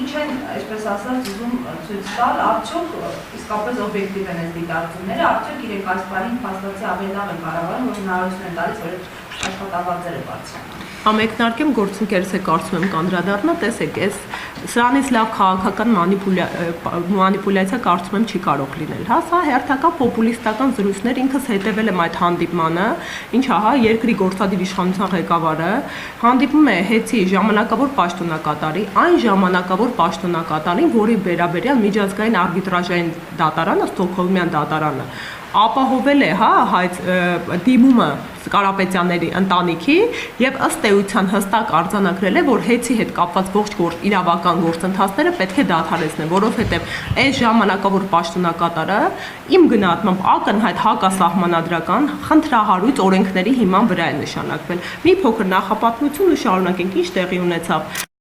ինչ են, այսպես ասած, ուզում ցույց տալ, արդյոք իսկապես օբյեկտիվ են այս դիտարկումները, արդյոք իրենք այս բանին փաստացի ավելի լավ են կառավարում, որ հնարավորություն են տալիս, որ աշխատավարձերը բարձրանան։ Ամեկնարկեմ գործընկերս է կարծում եմ կանդրադառնա, տեսեք, սրանից լավ քաղաքական մանիպուլյացիա կարծում եմ չի կարող լինել, հա, սա հերթական պոպուլիստական զրույցներ, ինքս հետևել եմ այդ հանդիպմանը, ինչ ահա երկրի գործադիր իշխանության ղեկավարը հանդիպում է ՀԵՑ-ի ժամանակավոր պաշտոնակատարի, այն ժամանակավոր պաշտոնակատարին, որի վերաբերյալ միջազգային արբիտրաժային դատարանը, Ստոկհոլմյան դատարանը ապահովել է, հա, դիմումը Կարապետյանների ընտանիքի եւ ըստ էության հստակ արձանագրել է, որ ՀԵՑ-ի հետ կապված ողջ իրավական գործընթացները պետք է դադարեցնեն, որովհետեւ այս ժամանակավոր պաշտոնակատարը իմ գնահատմամբ ակնհայտ հակասահմանադրական խնդրահարույց օրենքների հիման վրա է նշանակվել։ Մի փոքր նախապատմություն ու շարունակենք, ինչ տեղի ունեցավ։